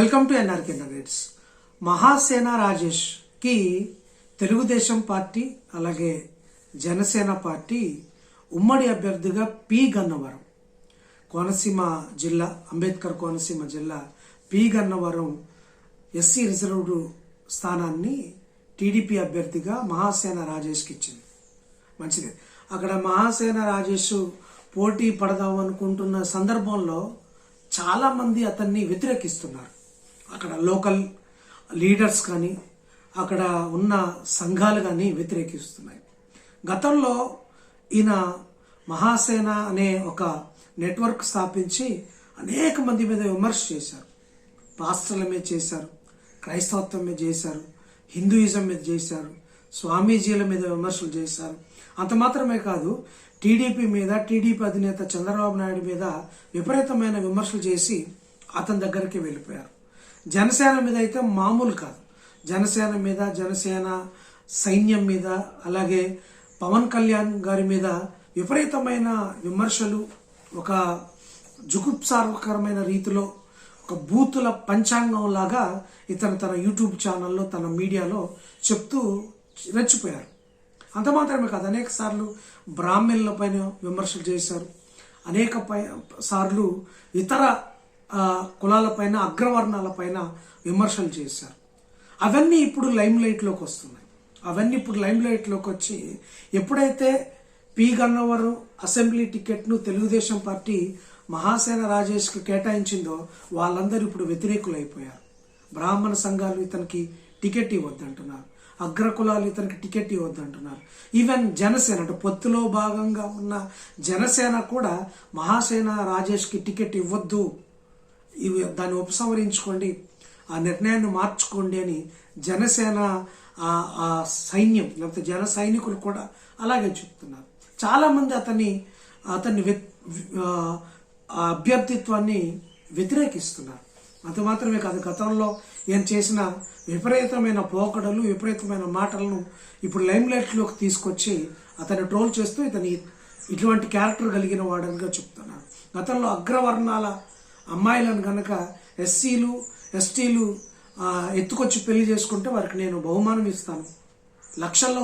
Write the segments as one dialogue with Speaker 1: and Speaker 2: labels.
Speaker 1: Welcome to NRK nuggets. Mahasena Rajesh కి Telugu Desam party అలాగే Janasena party ఉమ్మడి అభ్యర్థిగా పి గన్నవరం కోనసీమ జిల్లా అంబేద్కర్ కోనసీమ జిల్లా పి గన్నవరం ఎస్సీ రిజర్వ్డ్ స్థానాన్ని టీడీపీ అభ్యర్థిగా మహాసేన రాజేష్కి ఇచ్చింది. మంచిది. అక్కడ మహాసేన రాజేష్ పోటీ పడదాం అనుకుంటున్న సందర్భంలో చాలా మంది అతన్ని వ్యతిరేకిస్తున్నారు. అక్కడ లోకల్ లీడర్స్ కానీ అక్కడ ఉన్న సంఘాలు కానీ వ్యతిరేకిస్తున్నాయి. గతంలో ఈయన మహాసేన అనే ఒక నెట్వర్క్ స్థాపించి అనేక మంది మీద విమర్శ చేశారు. పాస్టర్ల మీద చేశారు, క్రైస్తవత్వం మీద చేశారు, హిందూయిజం మీద చేశారు, స్వామీజీల మీద విమర్శలు చేశారు. అంత మాత్రమే కాదు, టీడీపీ మీద, టీడీపీ అధినేత చంద్రబాబు నాయుడు మీద విపరీతమైన విమర్శలు చేసి అతని దగ్గరికి వెళ్ళిపోయారు. జనసేన మీద అయితే మామూలు కాదు. జనసేన మీద, జనసేన సైన్యం మీద, అలాగే పవన్ కళ్యాణ్ గారి మీద విపరీతమైన విమర్శలు, ఒక జుగుప్సాకరమైన రీతిలో ఒక బూతుల పంచాంగం లాగా ఇతను తన యూట్యూబ్ ఛానల్లో, తన మీడియాలో చెప్తూ రెచ్చిపోయారు. అంత మాత్రమే కాదు, అనేక సార్లు బ్రాహ్మణుల పైన విమర్శలు చేశారు, అనేక సార్లు ఇతర కులాల పైన, అగ్రవర్ణాల పైన విమర్శలు చేశారు. అవన్నీ ఇప్పుడు లైమ్ లైట్లోకి వస్తున్నాయి. అవన్నీ ఇప్పుడు లైమ్ లైట్లోకి వచ్చి ఎప్పుడైతే పి గన్నవరం అసెంబ్లీ టికెట్ను తెలుగుదేశం పార్టీ మహాసేన రాజేష్కి కేటాయించిందో వాళ్ళందరూ ఇప్పుడు వ్యతిరేకులు అయిపోయారు. బ్రాహ్మణ సంఘాలు ఇతనికి టికెట్ ఇవ్వద్దంటున్నారు, అగ్రకులాలు ఇతనికి టికెట్ ఇవ్వద్దంటున్నారు. ఈవెన్ జనసేన అంటే పొత్తులో భాగంగా ఉన్న జనసేన కూడా మహాసేన రాజేష్కి టికెట్ ఇవ్వద్దు, దాన్ని ఉపసంహరించుకోండి, ఆ నిర్ణయాన్ని మార్చుకోండి అని జనసేన ఆ సైన్యం లేకపోతే జన సైనికులు కూడా అలాగే చెప్తున్నారు. చాలామంది అతన్ని అభ్యర్థిత్వాన్ని వ్యతిరేకిస్తున్నారు. అంత మాత్రమే కాదు, గతంలో ఈయన చేసిన విపరీతమైన పోకడలు, విపరీతమైన మాటలను ఇప్పుడు లైమ్ లైట్లోకి తీసుకొచ్చి అతన్ని ట్రోల్ చేస్తూ ఇతని ఇటువంటి క్యారెక్టర్ కలిగిన వాడనిగా చెప్తున్నారు. గతంలో అగ్రవర్ణాల అమ్మాయిలను కనుక ఎస్సీలు, ఎస్టీలు ఎత్తుకొచ్చి పెళ్లి చేసుకుంటే వారికి నేను బహుమానం ఇస్తాను, లక్షల్లో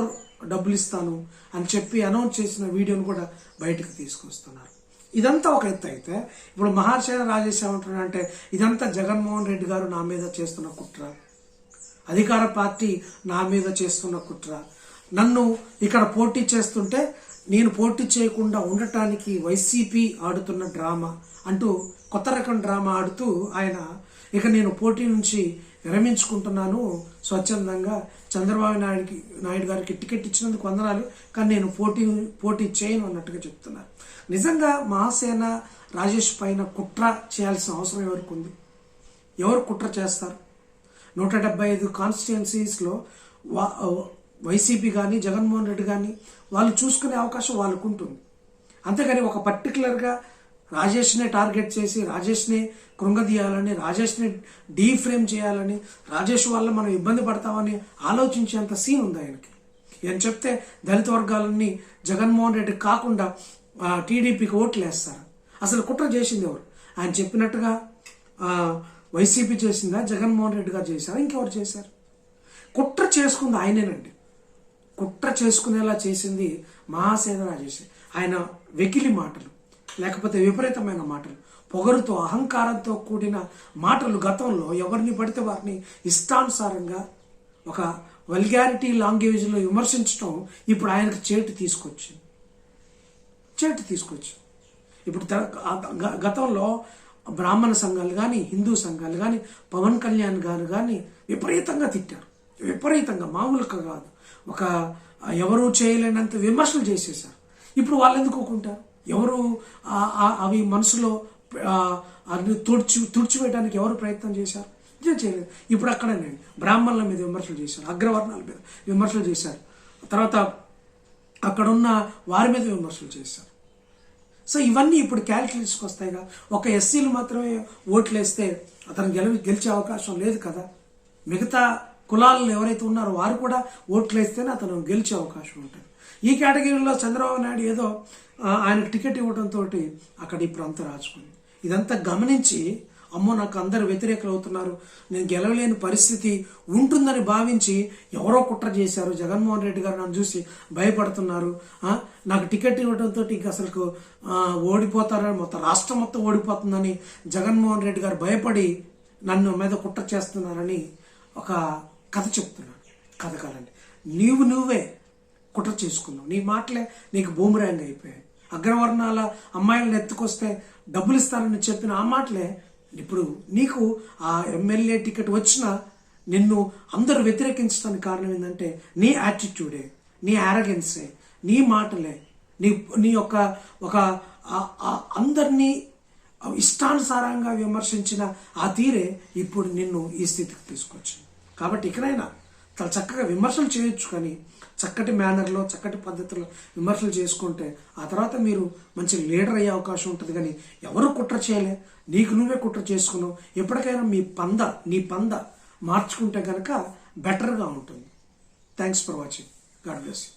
Speaker 1: డబ్బులు ఇస్తాను అని చెప్పి అనౌన్స్ చేసిన వీడియోను కూడా బయటకు తీసుకొస్తున్నారు. ఇదంతా ఒక ఎత్తు అయితే, ఇప్పుడు మహాసేన రాజేష్ ఏమంటున్నారంటే ఇదంతా జగన్మోహన్ రెడ్డి గారు నా మీద చేస్తున్న కుట్ర, అధికార పార్టీ నా మీద చేస్తున్న కుట్ర, నన్ను ఇక్కడ పోటీ చేస్తుంటే నేను పోటీ చేయకుండా ఉండటానికి వైసీపీ ఆడుతున్న డ్రామా అంటూ కొత్త రకం డ్రామా ఆడుతూ ఆయన ఇక నేను పోటీ నుంచి విరమించుకుంటున్నాను, స్వచ్ఛందంగా చంద్రబాబు నాయుడు గారికి టికెట్ ఇచ్చినందుకు వందనాలు, కానీ నేను పోటీ చేయను అన్నట్టుగా చెప్తున్నారు. నిజంగా మహాసేన రాజేష్ పైన కుట్ర చేయాల్సిన అవసరం ఎవరికి ఉంది? ఎవరు కుట్ర చేస్తారు? 175 కాన్స్టిట్యుయెన్సీస్లో వైసీపీ కానీ, జగన్మోహన్ రెడ్డి కానీ వాళ్ళు చూసుకునే అవకాశం వాళ్ళకు ఉంటుంది. అంతేగాని ఒక పర్టికులర్గా రాజేష్నే టార్గెట్ చేసి, రాజేష్నే కృంగదీయాలని, రాజేష్ని డీఫ్రేమ్ చేయాలని, రాజేష్ వల్ల మనం ఇబ్బంది పడతామని ఆలోచించేంత సీన్ ఉంది ఆయనకి. ఏం చెప్తే దళిత వర్గాలన్నీ జగన్మోహన్ రెడ్డి కాకుండా టీడీపీకి ఓట్లు వేస్తారు. అసలు కుట్ర చేసింది ఎవరు? ఆయన చెప్పినట్టుగా వైసీపీ చేసిందా, జగన్మోహన్ రెడ్డి గారు చేశారా, ఇంకెవరు చేశారు? కుట్ర చేసుకుంది ఆయనేనండి. కుట్ర చేసుకునేలా చేసింది మహాసేన రాజేష్. ఆయన వెకిలి మాటలు, లేకపోతే విపరీతమైన మాటలు, పొగరుతో, అహంకారంతో కూడిన మాటలు గతంలో ఎవరిని పడితే వారిని ఇష్టానుసారంగా ఒక వల్గారిటీ లాంగ్వేజ్లో విమర్శించడం ఇప్పుడు ఆయనకు చేటు తీసుకొచ్చి ఇప్పుడు గతంలో బ్రాహ్మణ సంఘాలు కానీ, హిందూ సంఘాలు కానీ, పవన్ కళ్యాణ్ గారు కానీ విపరీతంగా తిట్టారు. విపరీతంగా, మామూలుగా కాదు, ఒక ఎవరు చేయలేనంత విమర్శలు చేసేసారు. ఇప్పుడు వాళ్ళు ఎందుకు ఒప్పుకుంటారు? ఎవరు అవి మనసులో అన్ని తుడిచివేయడానికి ఎవరు ప్రయత్నం చేశారు? చేయలేదు. ఇప్పుడు అక్కడనే బ్రాహ్మణుల మీద విమర్శలు చేశారు, అగ్రవర్ణాల మీద విమర్శలు చేశారు, తర్వాత అక్కడున్న వారి మీద విమర్శలు చేశారు. సో ఇవన్నీ ఇప్పుడు క్యాలిక్యులేషన్కి వస్తాయిగా. ఒక ఎస్సీలు మాత్రమే ఓట్లు వేస్తే అతను గెలిచే అవకాశం లేదు కదా. మిగతా కులాలను ఎవరైతే ఉన్నారో వారు కూడా ఓట్లు వేస్తేనే అతను గెలిచే అవకాశం ఉంటుంది. ఈ కేటగిరీలో చంద్రబాబు నాయుడు ఏదో ఆయనకు టికెట్ ఇవ్వడంతో అక్కడ ఇప్పుడు అంతా రాచుకుంది. ఇదంతా గమనించి అమ్మో నాకు అందరు వ్యతిరేకులు అవుతున్నారు, నేను గెలవలేని పరిస్థితి ఉంటుందని భావించి ఎవరో కుట్ర చేశారు, జగన్మోహన్ రెడ్డి గారు నన్ను చూసి భయపడుతున్నారు, నాకు టికెట్ ఇవ్వడంతో ఇంక అసలు ఓడిపోతారని, మొత్తం రాష్ట్రం మొత్తం ఓడిపోతుందని జగన్మోహన్ రెడ్డి గారు భయపడి నన్ను మీద కుట్ర చేస్తున్నారని ఒక కథ చెప్తున్నాను. కథ కాదండి, నువ్వే కుట్ర చేసుకున్నావు. నీ మాటలే నీకు బూమరాంగ్ అయిపోయాయి. అగ్రవర్ణాల అమ్మాయిలను ఎత్తుకొస్తే డబ్బులు ఇస్తానని చెప్పిన ఆ మాటలే ఇప్పుడు నీకు ఆ ఎమ్మెల్యే టికెట్ వచ్చినా నిన్ను అందరూ వ్యతిరేకించడానికి కారణం ఏంటంటే నీ యాటిట్యూడే, నీ యారగెన్సే, నీ మాటలే, నీ ఒక అందరినీ ఇష్టానుసారంగా విమర్శించిన ఆ తీరే ఇప్పుడు నిన్ను ఈ స్థితికి తీసుకొచ్చింది. కాబట్టి ఇకనైనా చాలా చక్కగా విమర్శలు చేయొచ్చు, కానీ చక్కటి మేనర్లో చక్కటి పద్ధతిలో విమర్శలు చేసుకుంటే ఆ తర్వాత మీరు మంచి లీడర్ అయ్యే అవకాశం ఉంటుంది. కానీ ఎవరు కుట్ర చేయలే, నీకు నువ్వే కుట్ర చేసుకున్నావు. ఎప్పటికైనా నీ పంద మార్చుకుంటే కనుక బెటర్గా ఉంటుంది. Thanks for watching. God bless you.